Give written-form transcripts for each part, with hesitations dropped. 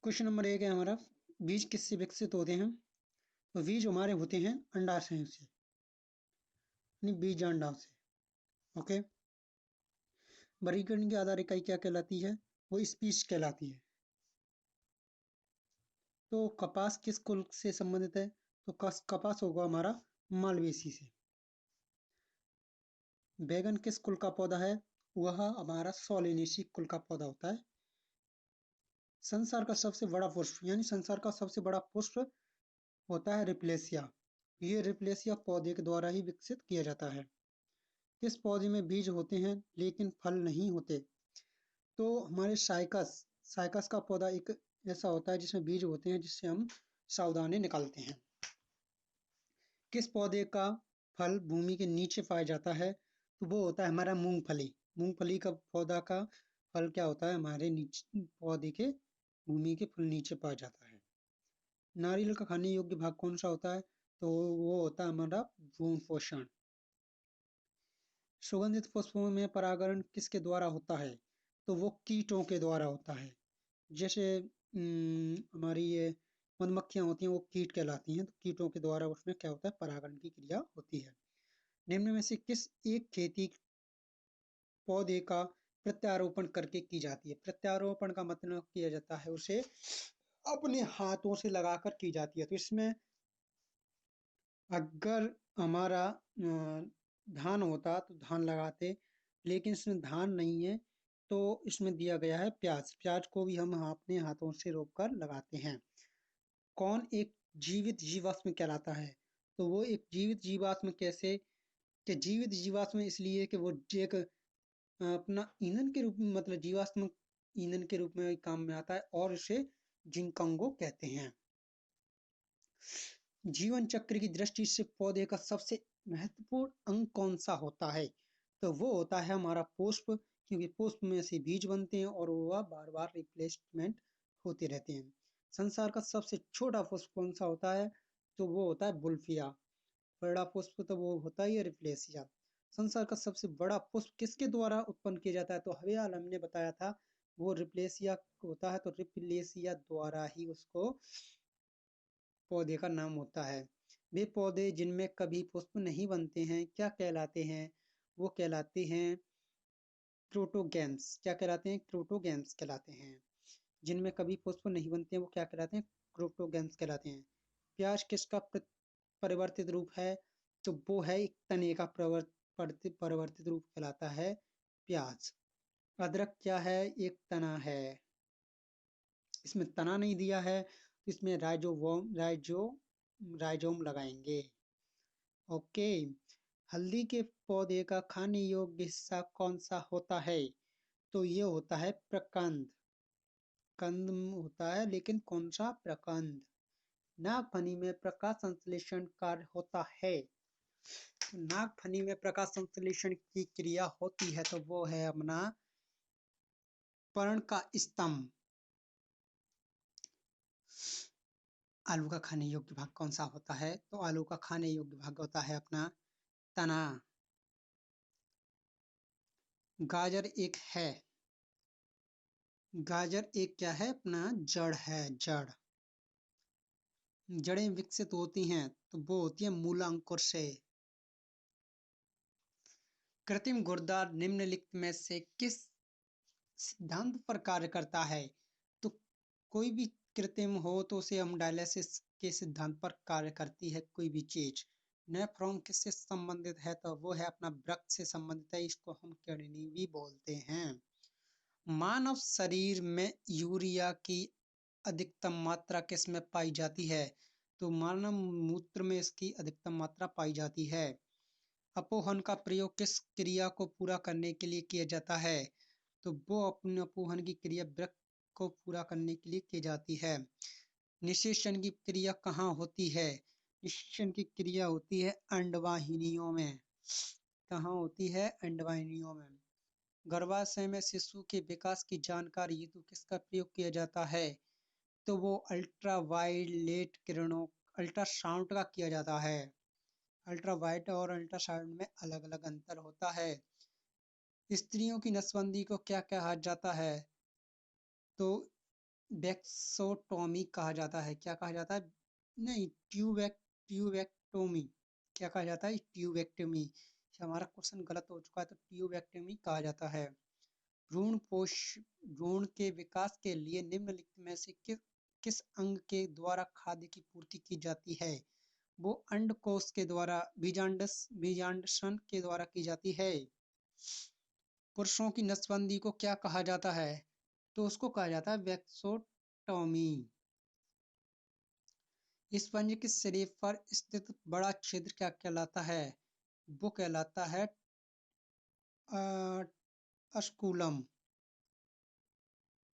Question number 1 है हमारा, बीज किससे विकसित होते हैं? तो बीज हमारे होते हैं अंडाशय से, यानी बीज अंडा से। ओके। वर्गीकरण के आधार इकाई क्या कहलाती है? वो स्पीश कहलाती है। तो कपास किस कुल से संबंधित है? तो कपास होगा हमारा मालवेसी से। बैगन किस कुल का पौधा है? वह हमारा सोलेनेसी कुल का पौधा होता है। संसार का सबसे बड़ा पुष्प, यानी संसार का सबसे बड़ा पुष्प होता है रिप्लेसिया। ये रिप्लेसिया पौधे के द्वारा ही विकसित किया जाता है। किस पौधे में बीज होते हैं लेकिन फल नहीं होते? तो हमारे साइकस साइकस का पौधा एक ऐसा होता है जिसमें बीज होते हैं, जिससे हम सावधानी निकालते हैं। किस पौधे का फल भूमि के नीचे पाया जाता है? तो वो होता है हमारा मूंगफली। मूंगफली का पौधा का फल क्या होता है? हमारे नीचे पौधे के भूमि के फल नीचे पाया जाता है। नारियल का खाने योग्य भाग कौन सा होता है? तो वो होता है हमारा भ्रूण पोषण। सुगंधित पुष्पों में परागण किसके द्वारा होता है? तो वो कीटों के द्वारा होता है। जैसे हमारी ये मधुमक्खियां होती हैं, वो कीट कहलाती हैं। तो कीटों के द्वारा उसमें क्या होता है? परागण की क्रिया होती है। निम्न में से किस एक खेती पौधे का प्रत्यारोपण करके की जाती है? प्रत्यारोपण का मतलब किया जाता है उसे अपने हाथों से लगाकर की जाती है। तो इसमें अगर हमारा धान होता तो धान लगाते, लेकिन इसमें धान नहीं है, तो इसमें दिया गया है प्याज। प्याज को भी हम अपने हाथों से रोपकर लगाते हैं। कौन एक जीवित जीवाश्म कहलाता है? तो वो एक जीवित जीवाश्म कैसे? कि जीवित जीवाश्म इसलिए कि वो एक अपना ईंधन के रूप में, मतलब जीवाश्म ईंधन के रूप में काम में आता है, और इसे जिंकंगो कहते हैं। जीवन चक्र की दृष्टि से पौधे का सबसे महत्वपूर्ण अंग कौन सा होता है? तो वो होता है हमारा पुष्प, क्योंकि पुष्प में से बीज बनते हैं और वह बार बार रिप्लेसमेंट होते रहते हैं। संसार का सबसे छोटा पुष्प कौन सा होता है? तो वो होता है बुल्फिया। बड़ा पुष्प तो वो होता ही है रिप्लेसिया। संसार का सबसे बड़ा पुष्प किसके द्वारा उत्पन्न किया जाता है? तो हवेल हमने बताया था, वो रिप्लेसिया होता है। तो रिप्लेसिया द्वारा ही उसको पौधे का नाम होता है। वे पौधे जिनमें कभी पुष्प नहीं बनते हैं क्या कहलाते हैं? वो कहलाते हैं क्रोटोगैम्स। क्या कहलाते हैं? क्रोटोगैम्स कहलाते हैं। जिनमें कभी पुष्प नहीं बनते हैं वो क्या कहलाते हैं? क्रोटोगैम्स कहलाते हैं। प्याज किसका परिवर्तित रूप है? तो वो है एक तने का परिवर्तित रूप कहलाता है प्याज। अदरक क्या है? एक तना है। इसमें तना नहीं दिया है, तो इसमें राइजोम लगाएंगे। ओके। हल्दी के पौधे का खाने योग्य हिस्सा कौन सा होता है? तो ये होता है प्रकंद। कंद होता है, लेकिन कौन सा? प्रकंद। नागफनी में प्रकाश संश्लेषण कार्य होता है। नागफनी में प्रकाश संश्लेषण की क्रिया होती है, तो वो है अपना पर्ण का स्तंभ। आलू का खाने योग्य भाग कौन सा होता है? तो आलू का खाने योग्य भाग होता है अपना तना। गाजर एक है, गाजर एक क्या है? अपना जड़ है, जड़। जड़ें विकसित होती हैं तो वो होती है मूलांकुर से। कृत्रिम गुर्दा निम्नलिखित में से किस सिद्धांत पर कार्य करता है? तो कोई भी कृत्रिम हो तो उसे हम डायलिसिस के सिद्धांत पर कार्य करती है कोई भी चीज। नेफ्रॉन किससे संबंधित है? तो वो है अपना वृक्क से संबंधित है, इसको हम किडनी भी बोलते हैं। मानव शरीर में यूरिया की अधिकतम मात्रा किसमें पाई जाती है? तो मानव मूत्र में इसकी अधिकतम मात्रा पाई जाती है। अपोहन का प्रयोग किस क्रिया को पूरा करने के लिए किया जाता है? तो वो अपने अपोहन की क्रिया वृक्क को पूरा करने के लिए की जाती है। निषेचन की क्रिया कहाँ होती है? निषेचन की क्रिया होती है अंडवाहिनियों में। कहाँ होती है? अंडवाहिनियों में। गर्भाशय में शिशु के विकास की जानकारी हेतु किसका प्रयोग किया जाता है? तो वो अल्ट्रावायलेट किरणों, अल्ट्रासाउंड का किया जाता है। अल्ट्रावायलेट और अल्ट्रासाउंड में अलग अलग अंतर होता है। स्त्रियों की नसबंदी को क्या कहा जाता है? तो वैक्सोटॉमी कहा जाता है। क्या कहा जाता है? नहीं, ट्यूबेक्टोमी। क्या कहा जाता है? ट्यूबेक्टोमी। हमारा क्वेश्चन गलत हो चुका है, तो ट्यूबेक्टोमी कहा जाता है। भ्रूण के विकास के लिए निम्नलिखित में से किस अंग के द्वारा खाद्य की पूर्ति की जाती है? वो अंडकोश के द्वारा, बीजांडसन के द्वारा की जाती है। पुरुषों की नसबंदी को क्या कहा जाता है? तो उसको कहा जाता है वैक्सोटॉमी। स्पंज के शरीर पर स्थित बड़ा छिद्र क्या कहलाता है? वो कहलाता है अस्कुलम।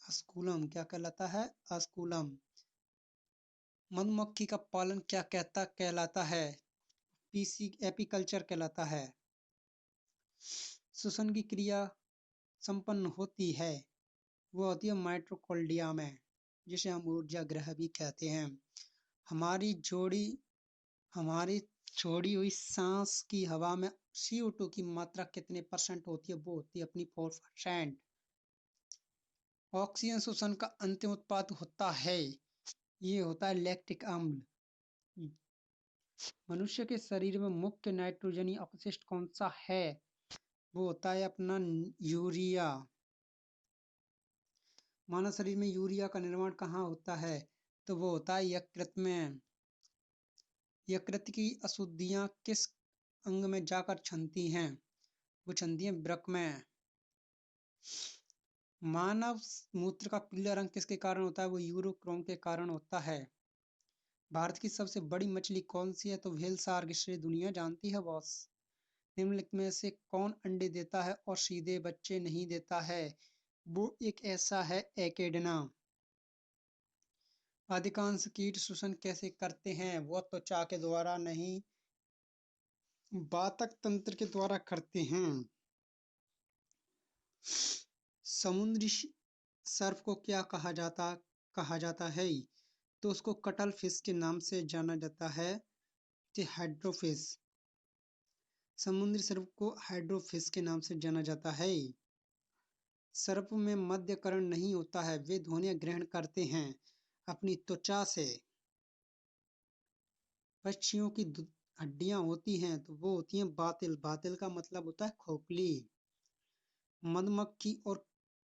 अस्कुलम क्या कहलाता है? अस्कुलम। मधुमक्खी का पालन क्या कहलाता है? एपीकल्चर कहलाता है। श्वसन की क्रिया संपन्न होती है, वो होती है माइटोकॉन्ड्रिया में, जिसे हम ऊर्जा गृह भी कहते हैं। हमारी छोड़ी हुई सांस की हवा में CO2 की मात्रा कितने % होती है? वो होती है अपनी 4%। ऑक्सीजन श्वसन का अंतिम उत्पाद होता है, ये होता है लैक्टिक अम्ल। मनुष्य के शरीर में मुख्य नाइट्रोजनी अपशिष्ट कौन सा है? वो होता है अपना यूरिया। मानव शरीर में यूरिया का निर्माण कहाँ होता है? तो वो होता है यकृत में। यकृत की अशुद्धियां किस अंग में जाकर छनती हैं? वो छनती हैं वृक्क में। मानव मूत्र का पीला रंग किसके कारण होता है? वो यूरोक्रोम के कारण होता है। भारत की सबसे बड़ी मछली कौन सी है? तो व्हेल शार्क, जिसे दुनिया जानती है बॉस। निम्नलिखित में से कौन अंडे देता है और सीधे बच्चे नहीं देता है? वो एक ऐसा है एकेडना। अधिकांश कीट श्वसन कैसे करते हैं? वो त्वचा के द्वारा नहीं, वातक तंत्र के द्वारा करते हैं। समुद्री सर्प को क्या कहा जाता है? तो उसको कटल फिश के नाम से जाना जाता है, हाइड्रोफिश। समुद्री सर्प को हाइड्रोफिश के नाम से जाना जाता है। सर्प में मध्यकर्ण नहीं होता है, वे ध्वनियां ग्रहण करते हैं अपनी त्वचा से। पक्षियों की हड्डियां होती हैं, तो वो होती हैं बातिल। बातिल का मतलब होता है खोखली। मधुमक्खी और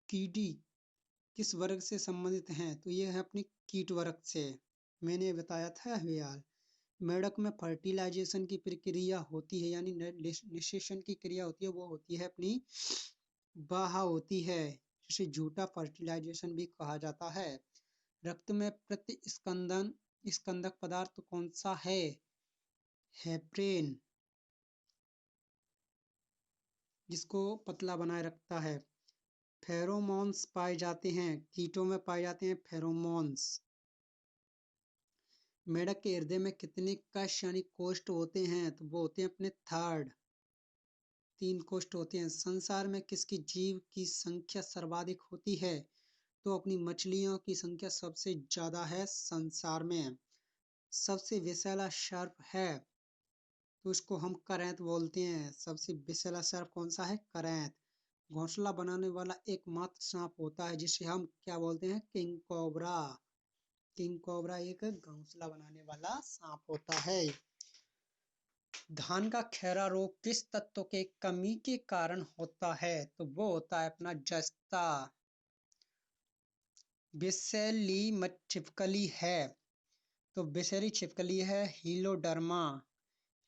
कीड़ी किस वर्ग से संबंधित हैं? तो ये है अपनी कीट वर्ग से। मैंने बताया था यार। मेढक में फर्टिलाइजेशन की प्रक्रिया होती है, यानी निषेचन की क्रिया होती है, वो होती है अपनी बाहा होती है, जिसे झूठा फर्टिलाइजेशन भी कहा जाता है। रक्त में स्कंदक पदार्थ कौन सा है? हेपरेन, जिसको पतला बनाए रखता है। फेरोमोन्स पाए जाते हैं, कीटों में पाए जाते हैं फेरोमोन्स। मेढक के हृदय में कितने कश यानी कोष्ठ होते हैं? तो वो होते हैं अपने 3 कोष्ठ होते हैं। संसार में किसकी जीव की संख्या सर्वाधिक होती है? तो अपनी मछलियों की संख्या सबसे ज्यादा है संसार में। सबसे विषैला सर्प है, तो उसको हम करैंत बोलते हैं। सबसे विषैला सर्प कौन सा है? करैंत। घोंसला बनाने वाला एकमात्र सांप होता है, जिसे हम क्या बोलते हैं? King cobra. किंग कोबरा एक घोंसला बनाने वाला सांप होता है। धान का खैरा रोग किस तत्व के कमी के कारण होता है? तो वो होता है अपना जस्ता। विषैली छिपकली है, तो विषैली छिपकली है हीलोडर्मा।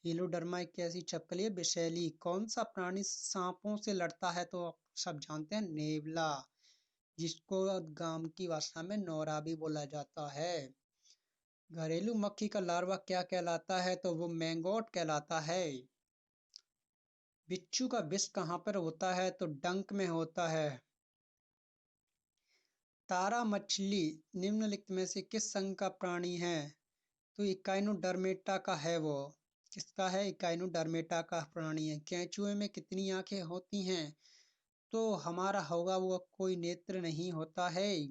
हीलोडर्मा एक ऐसी छिपकली है विषैली। कौन सा प्राणी सांपों से लड़ता है? तो सब जानते हैं नेवला, जिसको गांव की भाषा में नौरा भी बोला जाता है। घरेलू मक्खी का लार्वा क्या कहलाता है? तो वो मैंगोट कहलाता है। बिच्छू का विष कहाँ पर होता है? तो डंक में होता है। तारा मछली निम्नलिखित में से किस संघ का प्राणी है? तो इकाइनोडर्मेटा का है वो। किसका है? इकाइनोडर्मेटा का प्राणी है। केंचुए में कितनी आंखें होती हैं? तो हमारा होगा वो कोई नेत्र नहीं होता है।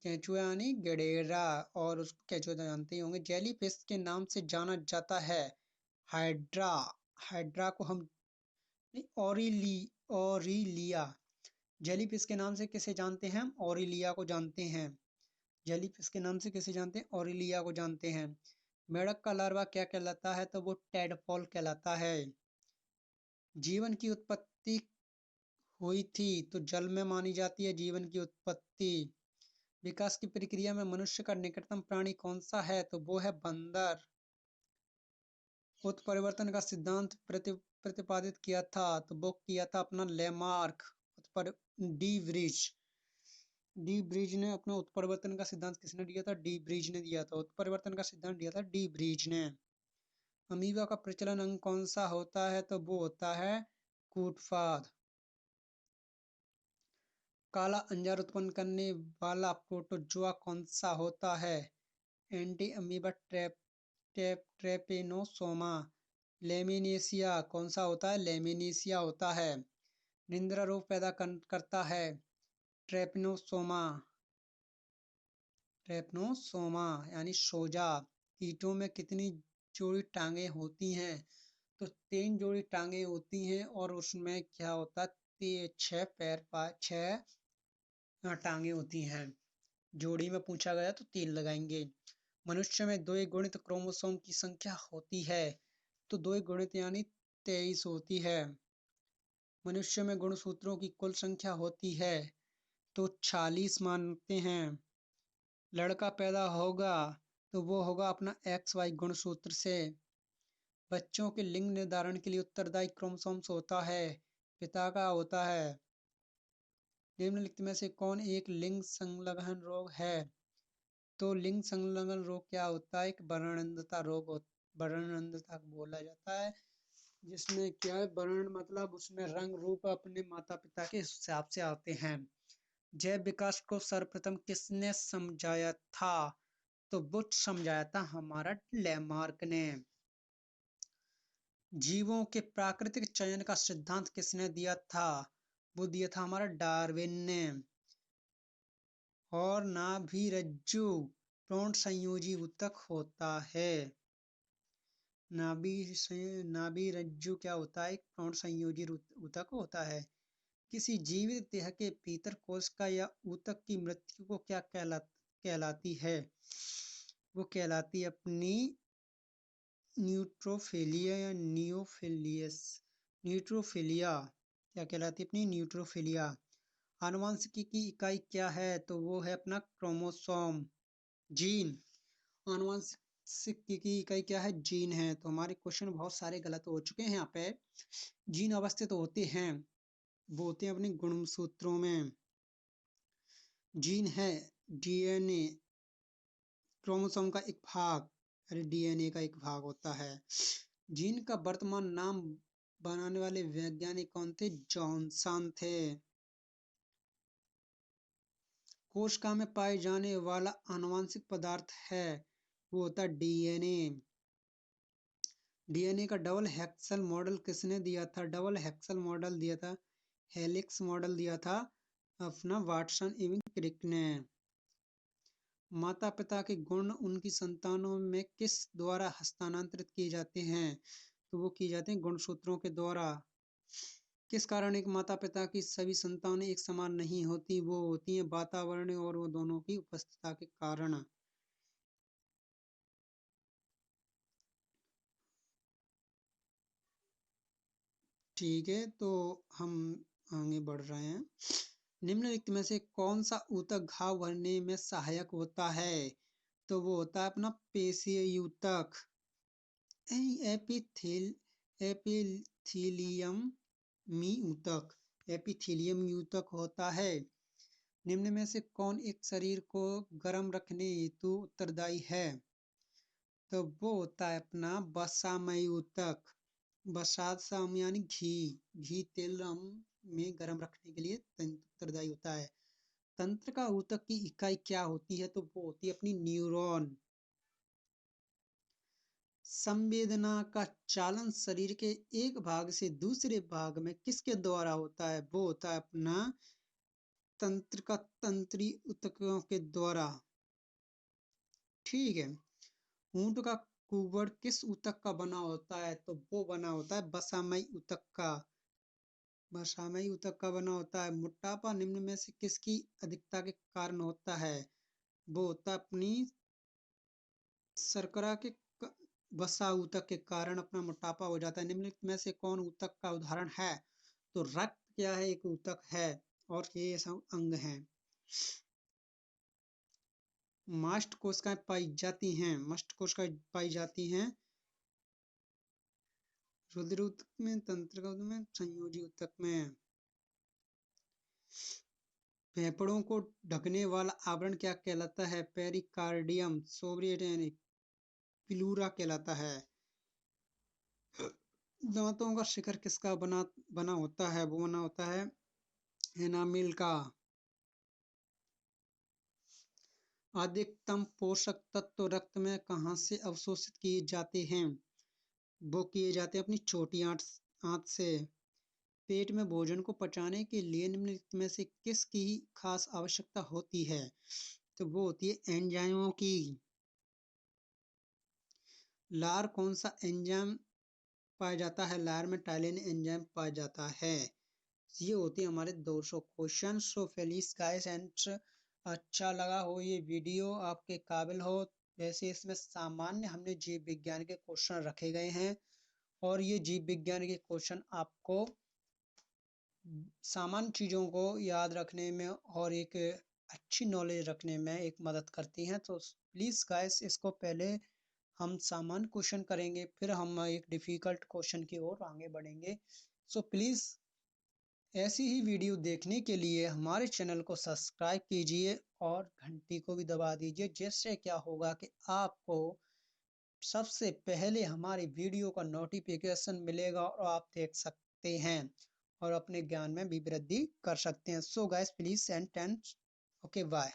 केंचुआ यानी गडेरा, और उसको केंचुआ तो जानते ही होंगे। जेली फिश के नाम से जाना जाता है हाइड्रा। हाइड्रा को हम ओरिलिया। जेलीफिश के नाम से किसे जानते हैं? हम ओरिलिया को जानते हैं। जेलीफिश के नाम से किसे जानते हैं? ऑरेलिया को जानते हैं। मेढक का लार्वा क्या कहलाता है? तो वो टैडपोल कहलाता है। जीवन की उत्पत्ति हुई थी तो जल में मानी जाती है जीवन की उत्पत्ति। विकास की प्रक्रिया में मनुष्य का निकटतम प्राणी कौन सा है? तो वो है बंदर। उत्परिवर्तन का सिद्धांत प्रतिपादित किया था तो वो किया था अपना लेमार्क। उत्पर डी ब्रिज डी ब्रिज ने अपना उत्परिवर्तन का सिद्धांत किसने दिया था? डी ब्रिज ने दिया था। उत्परिवर्तन का सिद्धांत दिया था डी ब्रिज ने। अमीबा का प्रचलन अंग कौन सा होता है? तो वो होता है कूटपाद। काला अंजार उत्पन्न करने वाला प्रोटोजोआ कौन सा होता है? Anti amoeba Trypanosoma. लेमिनेसिया कौन सा होता है? लेमिनेसिया होता है। निंद्रा रोग पैदा करता है ट्रेपनोसोमा। ट्रेपनोसोमा यानी सोजा। कीटों में कितनी जोड़ी टांगे होती हैं? तो 3 जोड़ी टांगे होती हैं और उसमें क्या होता है? 6 पैर 6 टांगे होती हैं। जोड़ी में पूछा गया तो 3 लगाएंगे। मनुष्य में 2 गुणित क्रोमोसोम की संख्या होती है तो 2 गुणित यानी 23 होती है। मनुष्य में गुणसूत्रों की कुल संख्या होती है तो 46 मानते हैं। लड़का पैदा होगा तो वो होगा अपना XY गुणसूत्र से। बच्चों के लिंग निर्धारण के लिए उत्तरदायी क्रोमोसोम्स होता है, पिता का होता है। निम्नलिखित में से कौन एक लिंग संलग्न रोग है? तो लिंग संलग्न रोग क्या होता है? एक वर्णनंदता रोग वर्णनंदता बोला जाता है, जिसमें क्या है वर्ण मतलब उसमें रंग रूप अपने माता पिता के हिसाब से आते हैं। जैव विकास को सर्वप्रथम किसने समझाया था? तो वो समझाया था हमारा लेमार्क ने। जीवों के प्राकृतिक चयन का सिद्धांत किसने दिया था? वो दिया था हमारा डार्विन ने। और नाभिरज्जु प्रोण संयोजी ऊतक होता है। नाभिरज्जु क्या होता है? एक प्रोण संयोजी ऊतक होता है। किसी जीवित देह के भीतर कोशिका या ऊतक की मृत्यु को क्या कहलाती है? वो कहलाती है अपनी न्यूट्रोफिलिया या न्यूट्रोफिलिया। क्या कहलाती है? अपनी न्यूट्रोफिलिया। आनुवंशिकी की इकाई क्या है? तो वो है अपना क्रोमोसोम। जीन। आनुवंशिकी की इकाई क्या है? जीन है। तो हमारे क्वेश्चन बहुत सारे गलत हो चुके हैं यहाँ पे। जीन अवस्थित होते हैं, वो होते हैं अपने गुणसूत्रों में। जीन है डीएनए क्रोमोसोम का एक भाग, अरे डीएनए का एक भाग होता है। जीन का वर्तमान नाम बनाने वाले वैज्ञानिक कौन थे? जॉनसन थे। कोशिका में पाए जाने वाला आनुवंशिक पदार्थ है वो होता है डीएनए। डीएनए का डबल हेक्सल मॉडल किसने दिया था? डबल हेक्सल मॉडल दिया था, हेलिक्स मॉडल दिया था अपना वाटसन एवं क्रिक ने। माता पिता के गुण उनकी संतानों में किस द्वारा हस्तांतरित किए जाते हैं? तो वो किए जाते हैं गुणसूत्रों के द्वारा। किस कारण एक माता पिता की सभी संतानें एक समान नहीं होती? वो होती हैं वातावरण और वो दोनों की उपस्थिति के कारण। ठीक है, तो हम आगे बढ़ रहे हैं। निम्नलिखित में से कौन सा ऊतक घाव भरने में सहायक होता है? तो वो होता है अपना पेशीय ऊतक। एपिथेलियम ऊतक। एपिथेलियम ऊतक होता है। निम्न में से कौन एक शरीर को गर्म रखने हेतु उत्तरदायी है? तो वो होता है अपना वसामयी ऊतक। वसाम यानी घी। घी तेल में गर्म रखने के लिए उत्तरदायी होता है। तंत्र का ऊतक की इकाई क्या होती है? तो वो होती है अपनी न्यूरॉन। संवेदना का चालन शरीर के एक भाग से दूसरे भाग में किसके द्वारा होता है? वो होता है अपना तंत्र का तंत्री ऊतकों के द्वारा। ठीक है। ऊंट का कुबड़ किस ऊतक का बना होता है? तो वो बना होता है वसामयी ऊतक का। वसामयी ऊतक का बना होता है। मोटापा निम्न में से किसकी अधिकता के कारण होता है? वो होता है अपनी शर्करा के वसा ऊतक के कारण अपना मोटापा हो जाता है। निम्नलिखित में से कौन ऊतक का उदाहरण है? तो रक्त क्या है? एक ऊतक है और ये सब अंग है। मास्ट कोशिकाएं पाई जाती हैं, मस्ट कोशिकाएं पाई जाती हैं रुधिर ऊतक में, तंत्रिका ऊतक में, संयोजी ऊतक में। फेफड़ों को ढकने वाला आवरण क्या कहलाता है? पेरिकार्डियम। सोवियत प्लूरा कहलाता है। दांतों का शिखर किसका बना बना होता है? वो बना होता है एनामिल का। अधिकतम पोषक तत्व रक्त में कहाँ से अवशोषित किए जाते हैं? वो किए जाते हैं अपनी छोटी आंत से। पेट में भोजन को पचाने के लिए निम्नलिखित में से किसकी खास आवश्यकता होती है? तो वो होती है एंजाइमों की। लार कौन सा एंजाइम पाया जाता है? लार में टाइलिन एंजाइम पाया जाता है। ये होती है हमारे 200 क्वेश्चन। सो फेलिस गाइस एंड अच्छा लगा हो ये वीडियो, आपके काबिल हो। वैसे इसमें सामान्य हमने जीव विज्ञान के क्वेश्चन रखे गए हैं और ये जीव विज्ञान के क्वेश्चन आपको सामान्य चीज़ों को याद रखने में और एक अच्छी नॉलेज रखने में एक मदद करती हैं। तो प्लीज़ गाइस इसको पहले हम सामान्य क्वेश्चन करेंगे, फिर हम एक डिफ़िकल्ट क्वेश्चन की ओर आगे बढ़ेंगे। सो प्लीज़ ऐसी ही वीडियो देखने के लिए हमारे चैनल को सब्सक्राइब कीजिए और घंटी को भी दबा दीजिए, जिससे क्या होगा कि आपको सबसे पहले हमारी वीडियो का नोटिफिकेशन मिलेगा और आप देख सकते हैं और अपने ज्ञान में भी वृद्धि कर सकते हैं। So guys please send 10। Okay bye.